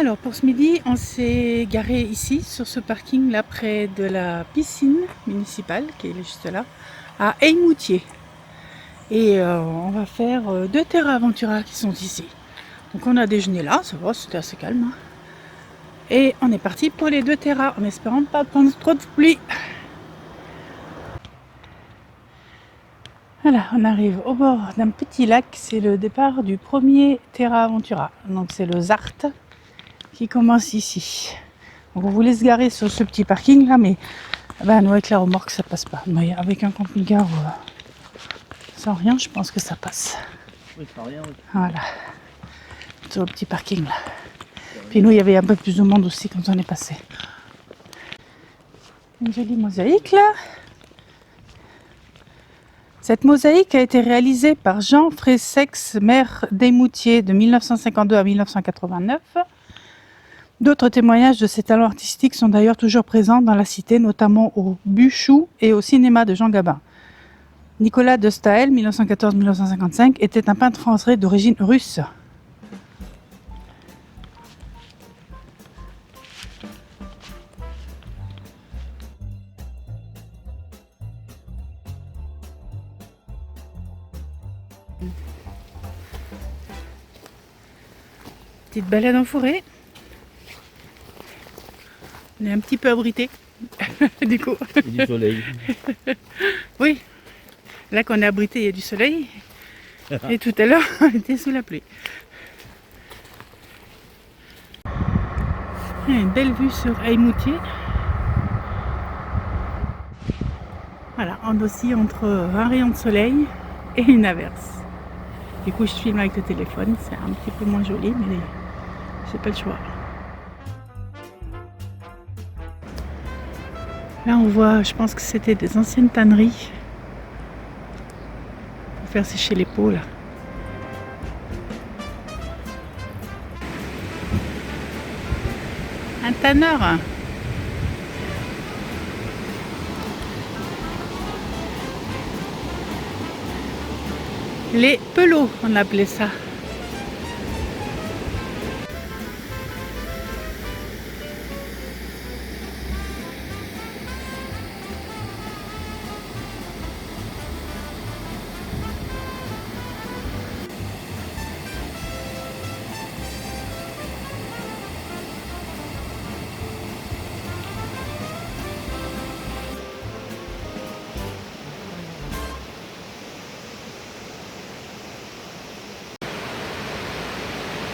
Alors pour ce midi, on s'est garé ici, sur ce parking là, près de la piscine municipale, qui est juste là, à Eymoutiers. Et on va faire 2 Terra Aventura qui sont ici. Donc on a déjeuné là, ça va, c'était assez calme. Hein. Et on est parti pour les 2 Terra, en espérant ne pas prendre trop de pluie. Voilà, on arrive au bord d'un petit lac, c'est le départ du premier Terra Aventura. Donc c'est le Zart qui commence ici. Donc on voulait se garer sur ce petit parking là, mais nous avec la remorque ça passe pas. Mais avec un camping-car sans rien, je pense que ça passe. Oui, sans rien. Oui. Voilà, sur le petit parking là. Puis nous il y avait un peu plus de monde aussi quand on est passé. Une jolie mosaïque là. Cette mosaïque a été réalisée par Jean Freysex, maire d'Eymoutiers de 1952 à 1989. D'autres témoignages de ses talents artistiques sont d'ailleurs toujours présents dans la cité, notamment au Buchou et au cinéma de Jean Gabin. Nicolas de Staël, 1914-1955, était un peintre français d'origine russe. Petite balade en forêt. On est un petit peu abrité, du coup. Et du soleil. Oui, là qu'on est abrité, il y a du soleil. Et tout à l'heure, on était sous la pluie. Il y a une belle vue sur Eymoutiers. Voilà, on oscille entre un rayon de soleil et une averse. Du coup, je filme avec le téléphone, c'est un petit peu moins joli, mais j'ai pas le choix. Là, on voit, je pense que c'était des anciennes tanneries pour faire sécher les peaux, là. Un tanneur. Les pelots, on appelait ça.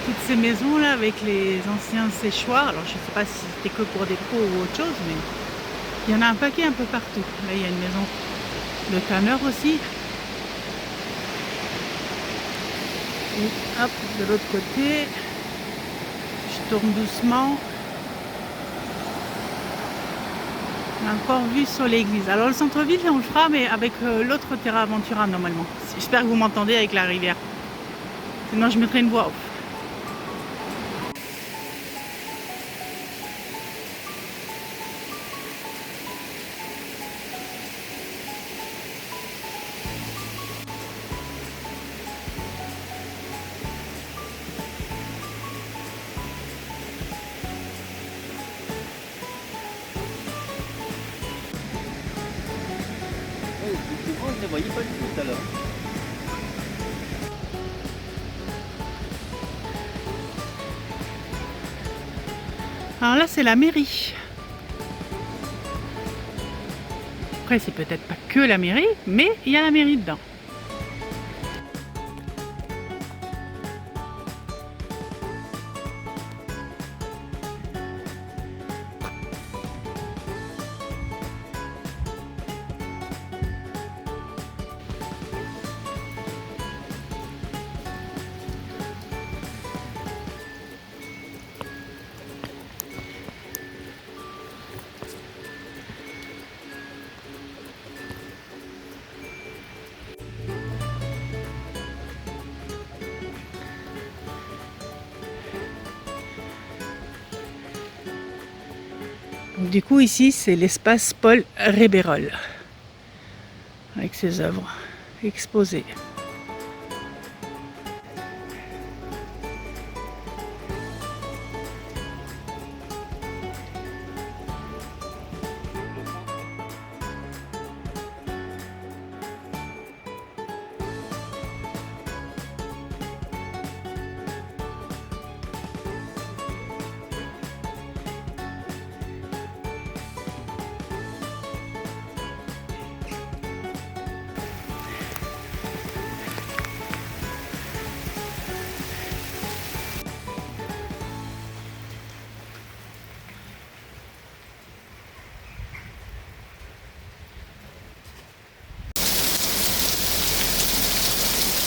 Toutes ces maisons là avec les anciens séchoirs, alors je sais pas si c'était que pour des pots ou autre chose, mais il y en a un paquet un peu partout. Là il y a une maison de tanneur aussi. Et hop, de l'autre côté, je tourne doucement. On a encore vue sur l'église. Alors le centre-ville on le fera, mais avec l'autre Terra Aventura normalement. J'espère que vous m'entendez avec la rivière. Sinon je mettrai une voix off. Je ne les voyais pas du tout tout à l'heure. Alors là c'est la mairie. Après c'est peut-être pas que la mairie, mais il y a la mairie dedans. Donc, du coup ici c'est l'espace Paul Rébérol avec ses œuvres exposées.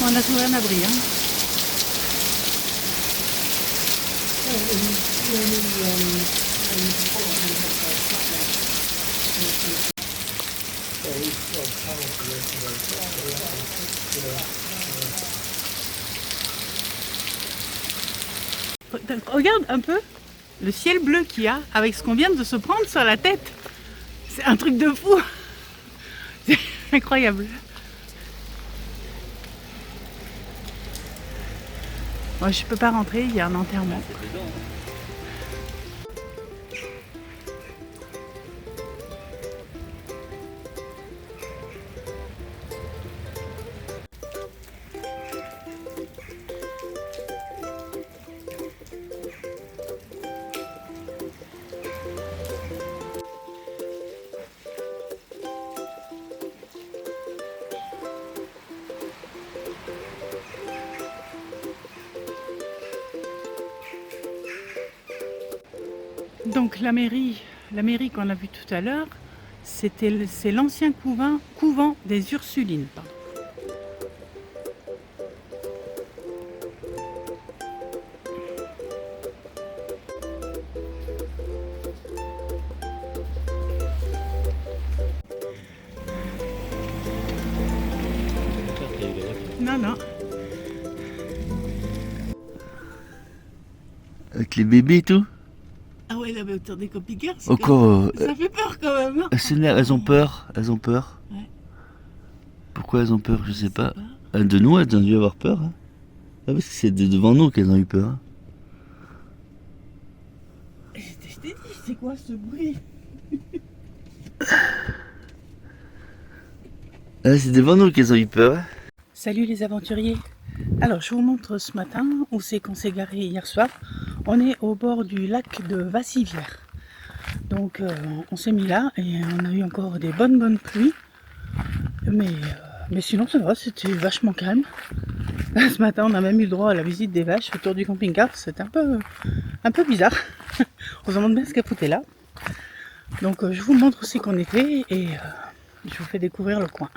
On a trouvé un abri. Hein. Regarde un peu le ciel bleu qu'il y a avec ce qu'on vient de se prendre sur la tête. C'est un truc de fou. C'est incroyable. Moi, je peux pas rentrer, il y a un enterrement. Donc la mairie qu'on a vue tout à l'heure, c'est l'ancien couvent des Ursulines. Pardon. Non, non. Avec les bébés et tout. Ah ouais, là, autour des camping-cars, Encore, ça fait peur quand même. Hein. elles ont peur, elles ont peur. Ouais. Pourquoi elles ont peur, je sais pas. De nous, elles ont dû avoir peur. Hein. Ah, parce que c'est devant nous qu'elles ont eu peur. Hein. Je t'ai dit, c'est quoi ce bruit? Ah, c'est devant nous qu'elles ont eu peur. Hein. Salut les aventuriers. Alors, je vous montre ce matin où c'est qu'on s'est garé hier soir. On est au bord du lac de Vassivière. Donc, on s'est mis là et on a eu encore des bonnes pluies. Mais sinon, ça va, c'était vachement calme. Ce matin, on a même eu le droit à la visite des vaches autour du camping-car. C'était un peu bizarre. On se demande bien ce qu'elle foutait là. Donc, je vous montre où c'est qu'on était et je vous fais découvrir le coin.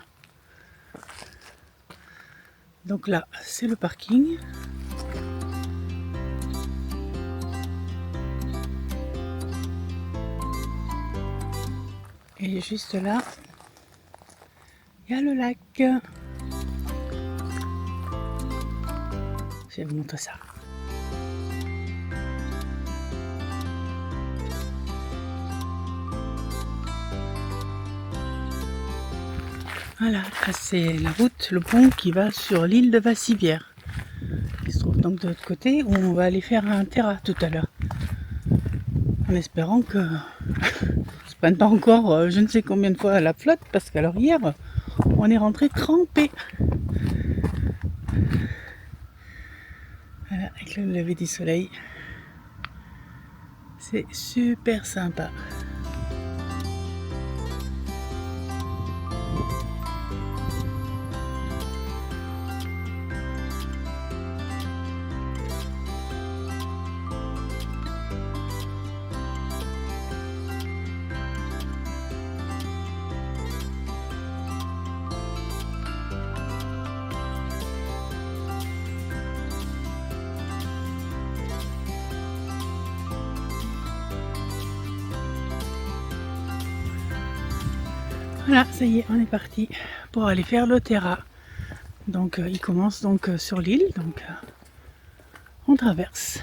Donc là, c'est le parking. Et juste là, il y a le lac. Je vais vous montrer ça. Voilà, c'est la route, le pont qui va sur l'île de Vassivière, qui se trouve donc de l'autre côté, où on va aller faire un terra tout à l'heure. En espérant que c'est pas encore je ne sais combien de fois à la flotte, parce qu'alors hier, on est rentré trempé. Voilà, avec le lever du soleil. C'est super sympa. Voilà, ça y est, on est parti pour aller faire le terra. Donc il commence donc sur l'île, donc on traverse.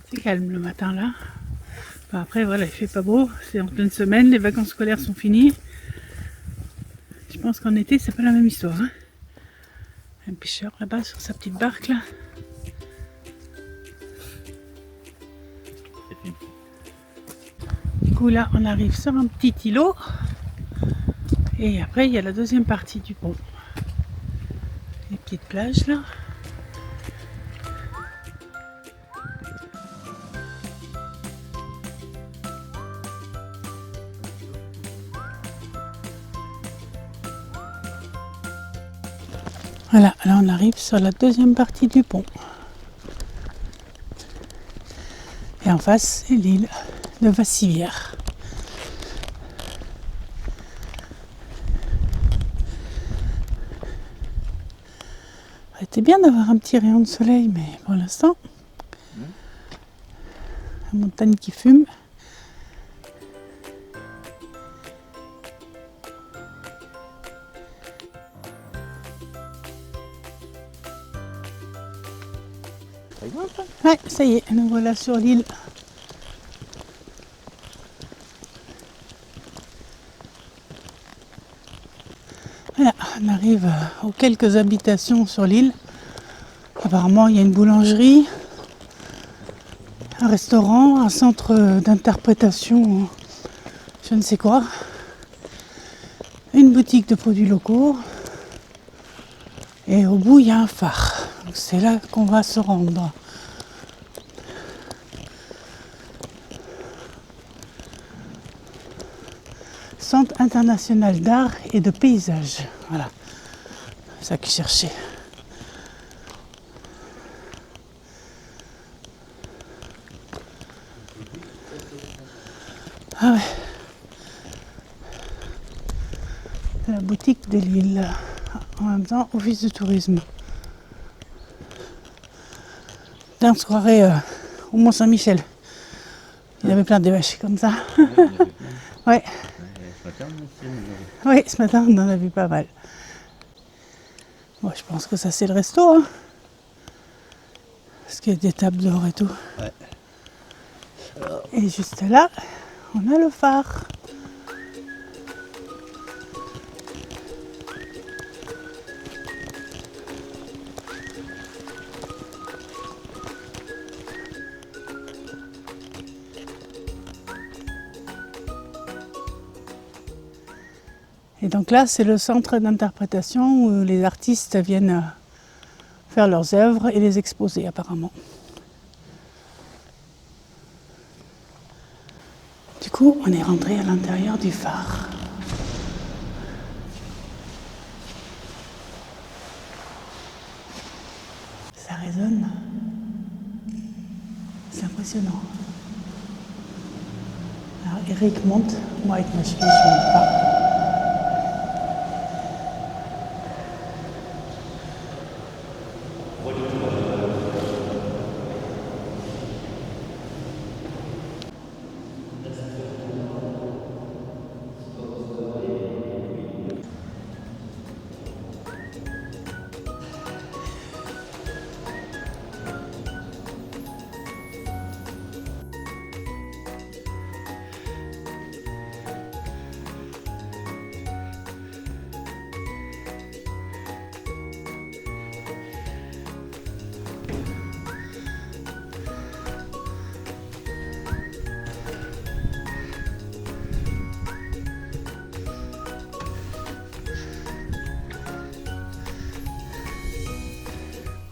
C'est calme le matin là. Enfin, après voilà, il fait pas beau, c'est en pleine semaine, les vacances scolaires sont finies. Je pense qu'en été c'est pas la même histoire. Hein. Un pêcheur là-bas sur sa petite barque là. Du coup là on arrive sur un petit îlot et après il y a la deuxième partie du pont. Les petites plages là. Voilà, là on arrive sur la deuxième partie du pont. Et en face c'est l'île de Vassivière. C'était bien d'avoir un petit rayon de soleil, mais pour l'instant, la montagne qui fume. Ouais, ça y est, nous voilà sur l'île. Voilà, on arrive aux quelques habitations sur l'île. Apparemment, il y a une boulangerie, un restaurant, un centre d'interprétation, je ne sais quoi, une boutique de produits locaux. Et au bout, il y a un phare. Donc c'est là qu'on va se rendre. Centre international d'art et de paysage. Voilà, c'est ça que je cherchais. Ah ouais. La boutique de l'île. En même temps, office de tourisme. Dernière soirée au Mont-Saint-Michel. Il y avait plein de vaches comme ça. Ouais. Oui, ce matin, on en a vu pas mal. Bon, je pense que ça, c'est le resto. Hein. Parce qu'il y a des tables d'or et tout. Ouais. Et juste là, on a le phare. Et donc là, c'est le centre d'interprétation où les artistes viennent faire leurs œuvres et les exposer apparemment. Du coup, on est rentré à l'intérieur du phare. Ça résonne. C'est impressionnant. Alors Eric monte, moi avec ma cheville, je ne monte pas.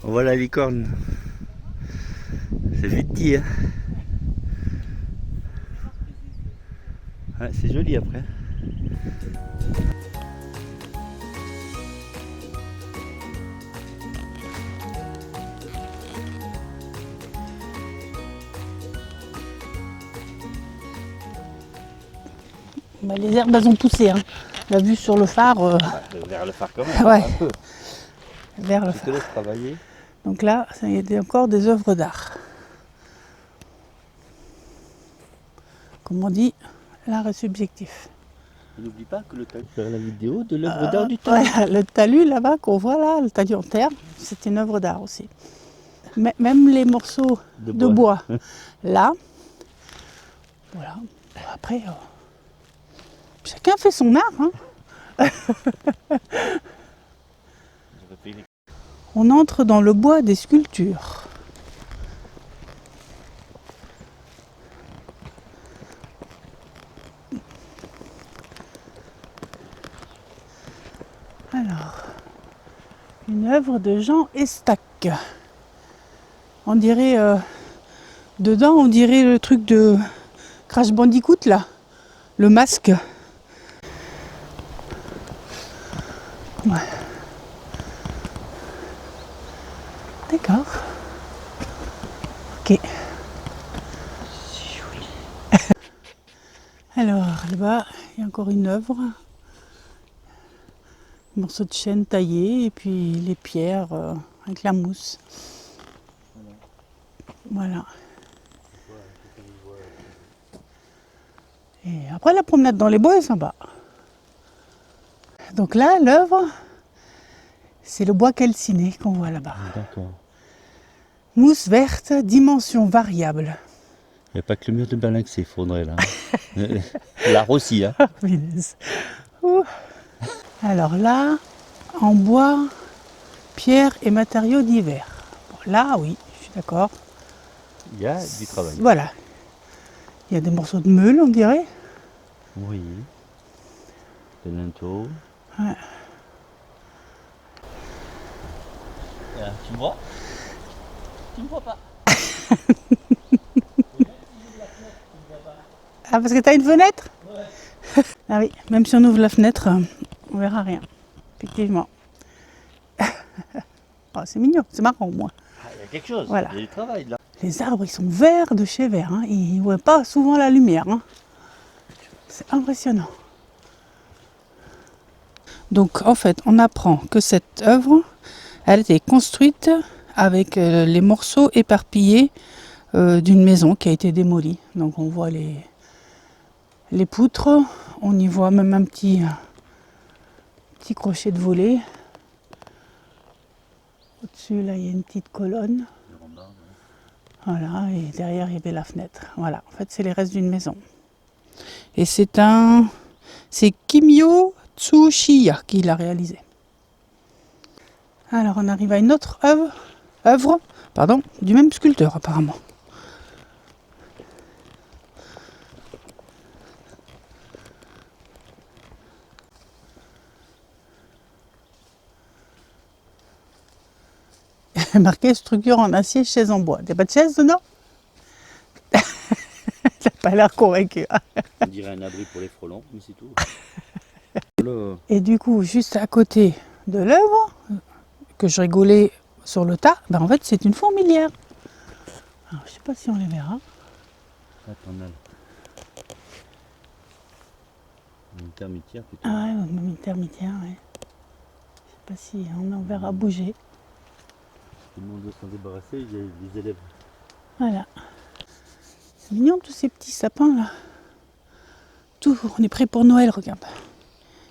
On voit la licorne. C'est vite dit, hein. Ouais, c'est joli après. Bah, les herbes elles ont poussé. Hein. La vue sur le phare. Vers le phare quand même. Ouais. Un peu. Vers le Je te phare. laisse travailler. Donc là, il y a encore des œuvres d'art. Comme on dit, l'art est subjectif. Et n'oublie pas que le talus, faire la vidéo de l'œuvre d'art du talus. Ouais, le talus là-bas qu'on voit là, le talus en terre, c'est une œuvre d'art aussi. Mais même les morceaux de bois, là, voilà. Après, chacun fait son art. Hein. On entre dans le bois des sculptures. Alors, une œuvre de Jean Estac. On dirait, dedans, on dirait le truc de Crash Bandicoot là, le masque. Ouais. D'accord. Ok. Alors là-bas, il y a encore une œuvre. Un morceau de chêne taillé et puis les pierres avec la mousse. Voilà. Et après la promenade dans les bois est sympa. Donc là, l'œuvre, c'est le bois calciné qu'on voit là-bas. D'accord. Mousse verte, dimension variable. Il n'y a pas que le mur de Berlin qui s'effondrait là. L'art aussi, hein. Punaise. Ouh. Alors là, en bois, pierre et matériaux divers. Bon, là, oui, je suis d'accord. Il y a du travail. Voilà. Il y a des morceaux de meule, on dirait. Oui. Des linteaux. Ouais. Tu me vois? Tu me vois pas? Ah, parce que t'as une fenêtre? Ouais. Ah oui, même si on ouvre la fenêtre, on verra rien. Effectivement. Oh, c'est mignon, c'est marrant au moins. Ah, il y a quelque chose. Voilà. Il y a du travail là. Les arbres, ils sont verts de chez vert. Hein. Ils ne voient pas souvent la lumière. Hein. C'est impressionnant. Donc, en fait, on apprend que cette œuvre, elle a été construite avec les morceaux éparpillés d'une maison qui a été démolie. Donc, on voit les poutres. On y voit même un petit crochet de volet. Au-dessus, là, il y a une petite colonne. Voilà, et derrière, il y avait la fenêtre. Voilà, en fait, c'est les restes d'une maison. Et c'est Kimio Tsushiya qui l'a réalisé. Alors, on arrive à une autre œuvre du même sculpteur, apparemment. Marqué structure en acier, chaise en bois. T'as pas de chaise dedans? T'as pas l'air convaincu. On dirait un abri pour les frelons, mais c'est tout. Et du coup, juste à côté de l'œuvre, que je rigolais sur le tas, ben en fait c'est une fourmilière. Alors, je sais pas si on les verra. Attends, là. Une termitière plutôt. Ah ouais, même une termitière, ouais. Je sais pas si on en verra bouger. Tout le monde veut s'en débarrasser, il y a des élèves. Voilà. C'est mignon tous ces petits sapins là. Tout, on est prêt pour Noël, regarde.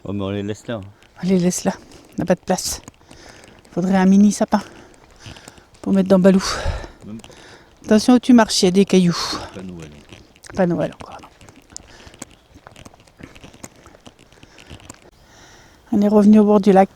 Oh, mais on les laisse là. Hein. On les laisse là, on n'a pas de place. Faudrait un mini sapin pour mettre dans Balou. Même pas. Attention où tu marches, il y a des cailloux. Pas Noël. Pas Noël encore, non. On est revenu au bord du lac.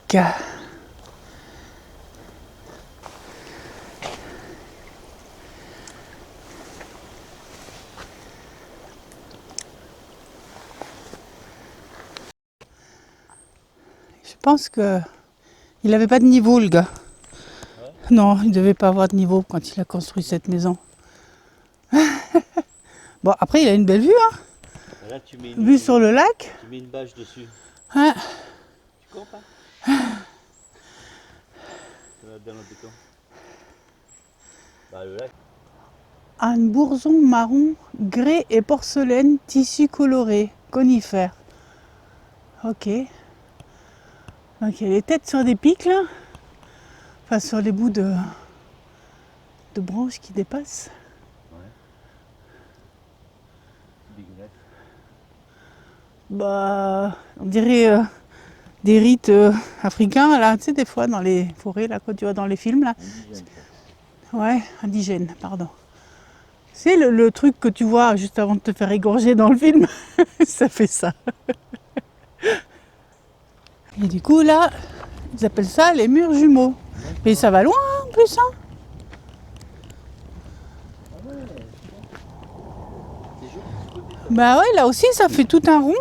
Je pense que il n'avait pas de niveau, le gars. Ouais. Non, il ne devait pas avoir de niveau quand il a construit cette maison. Bon, après, il a une belle vue, hein. Là, tu mets Vue sur le lac. tu mets une bâche dessus. Ouais. Tu cours pas? Dans le béton. Bah, le lac. Un bourson marron, grès et porcelaine, tissu coloré, conifère. Ok. Donc il y a les têtes sur des pics là. Enfin sur les bouts de branches qui dépassent. Dégueulasse. Bah, on dirait des rites africains là, tu sais des fois dans les forêts là, quand tu vois dans les films là. Indigène, Ouais, indigène, pardon. C'est le truc que tu vois juste avant de te faire égorger dans le film. Ça fait ça. Et du coup là, ils appellent ça les murs jumeaux. Mais ça va loin en plus, hein. C'est joli ce côté. Bah ouais, là aussi ça fait tout un rond.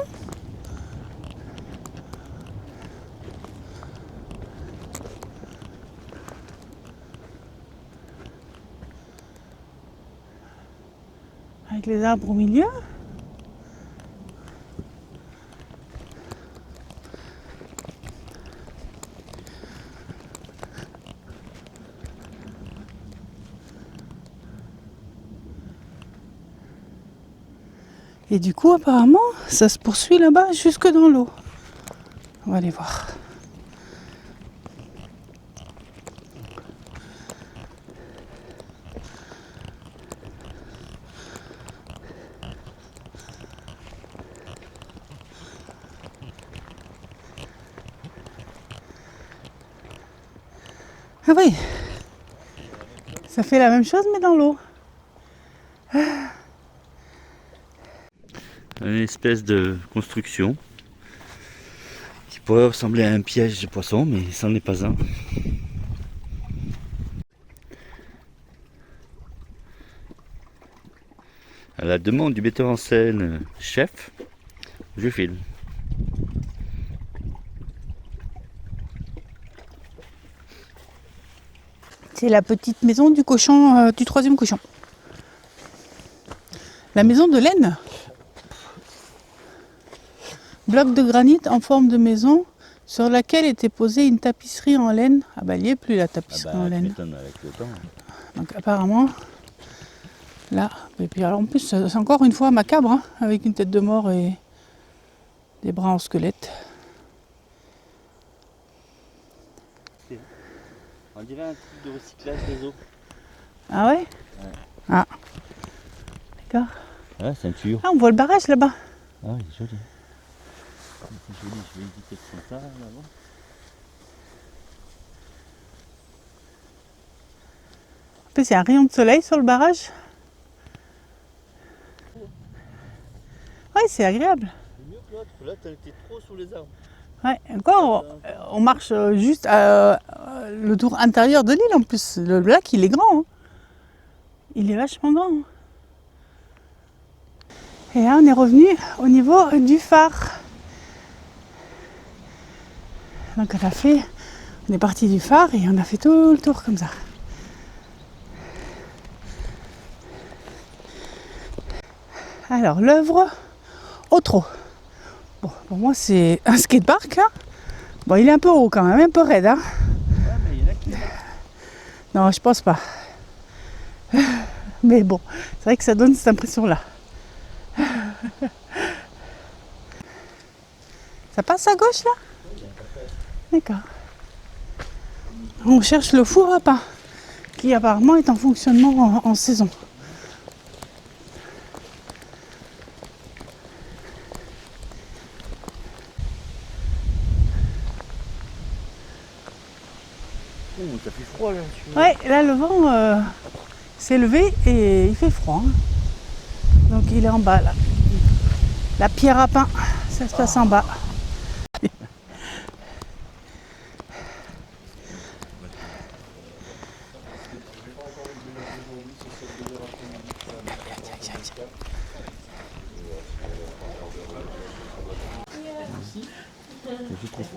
Avec les arbres au milieu. Et du coup, apparemment, ça se poursuit là-bas jusque dans l'eau. On va aller voir. Ah oui, ça fait la même chose mais dans l'eau. Une espèce de construction qui pourrait ressembler à un piège de poisson, mais ça n'en est pas un. À la demande du metteur en scène chef, je filme. C'est la petite maison du cochon, du troisième cochon. La maison de laine. Bloc de granit en forme de maison sur laquelle était posée une tapisserie en laine. Ah bah il n'y est plus la tapisserie en laine. Avec le temps. Donc apparemment, là, et puis alors en plus c'est encore une fois macabre, hein, avec une tête de mort et des bras en squelette. On dirait un truc de recyclage des eaux. Ah ouais, Ah, d'accord. Ouais, ceinture. Ah, on voit le barrage là-bas. Ah oui, c'est joli. C'est joli, je vais éviter de faire ça là-bas. En plus, il y a un rayon de soleil sur le barrage. Ouais, c'est agréable. C'est mieux que l'autre, là t'es trop sous les arbres. Ouais, encore, on marche juste le tour intérieur de l'île en plus. Le lac, il est grand. Hein. Il est vachement grand. Hein. Et là, on est revenu au niveau du phare. Donc on est parti du phare et on a fait tout le tour comme ça. Alors, l'œuvre au trot. Bon, pour moi, c'est un skatepark. Hein. Bon, il est un peu haut quand même, un peu raide. Hein. Ouais, mais il y en a qui. Non, je pense pas. Mais bon, c'est vrai que ça donne cette impression-là. Ça passe à gauche là ? D'accord. On cherche le four à pain, qui apparemment est en fonctionnement en saison. Oh, ça fait froid là. Ouais, là le vent s'est levé et il fait froid. Hein. Donc il est en bas là. La pierre à pain, ça se passe en bas.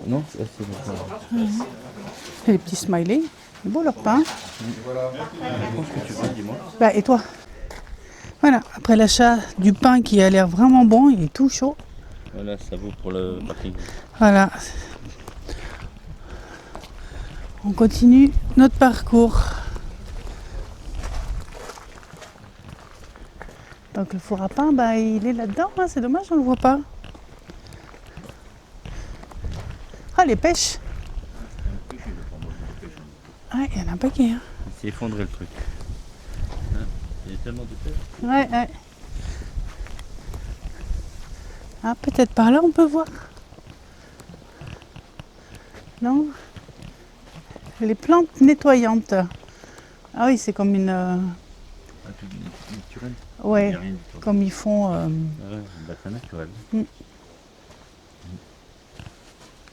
Non, c'est bon. Les petits smileys, c'est beau leur pain. Pense que tu veux, dis-moi. Bah, et toi ? Voilà, après l'achat du pain qui a l'air vraiment bon, il est tout chaud. Voilà, ça vaut pour le parking. Voilà. On continue notre parcours. Donc le four à pain, bah, il est là-dedans, hein, c'est dommage, on ne le voit pas. Ah, les pêches. Ouais, il y en a un paquet. Hein. Il s'est effondré le truc. Il y a tellement de pêche. Ouais, ouais. Ah, peut-être par là on peut voir. Non ? Les plantes nettoyantes. Ah oui, c'est comme une... Un truc naturel. ouais, Il y a rien du tout. comme ils font... Ah ouais, un bassin naturel.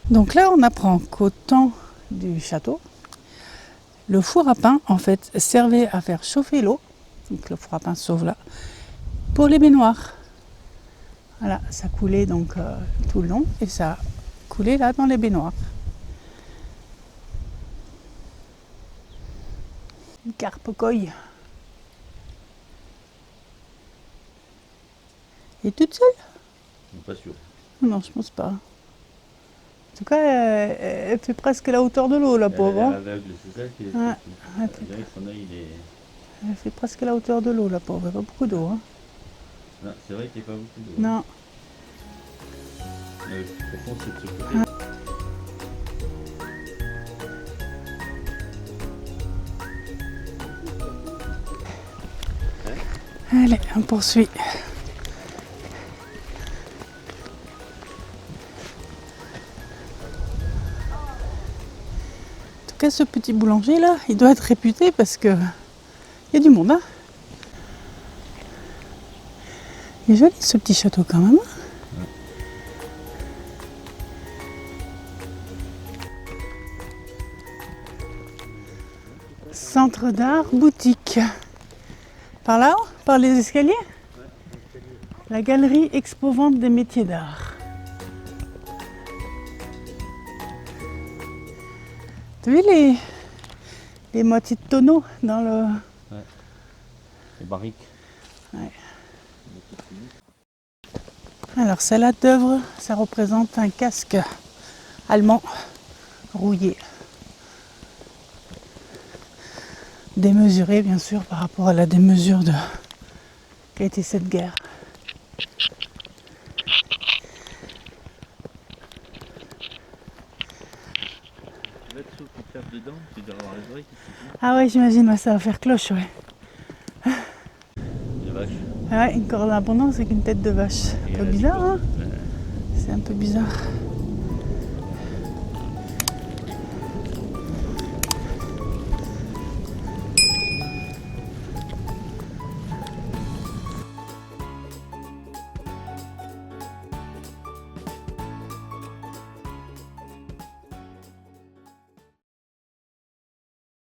Donc là, on apprend qu'au temps du château, le four à pain, en fait, servait à faire chauffer l'eau. Donc le four à pain se sauve là. Pour les baignoires. Voilà, ça coulait donc tout le long et ça coulait là dans les baignoires. Une carpe coille. Elle est toute seule ? Pas sûr. Non, je pense pas. En tout cas, elle fait presque la hauteur de l'eau, la pauvre. Elle Hein. est aveugle, c'est ça qui est. Ouais. On dirait que son œil il est. Elle fait presque la hauteur de l'eau, la pauvre. Il n'y a pas beaucoup d'eau. Hein. Non, c'est vrai qu'il n'y a pas beaucoup d'eau. Non. Le profond, c'est de ce côté. Allez, on poursuit. En tout cas, ce petit boulanger là, il doit être réputé parce que il y a du monde, hein. Il est joli ce petit château quand même. Centre d'art, boutique. Par là-haut? Par les escaliers? La galerie expo-vente des métiers d'art. Tu as vu les moitiés de tonneaux dans le... Les barriques. Alors celle-là d'œuvre, ça représente un casque allemand rouillé. Démesuré bien sûr par rapport à la démesure qu'a été cette guerre. Tu vas être chaud qui tape dedans, tu dois avoir les oreilles qui se font. Ah ouais, j'imagine, ouais, ça va faire cloche, ouais. Les vaches. Ah ouais, une corne d'abondance avec une tête de vache. Un peu bizarre, hein? Ouais. C'est un peu bizarre.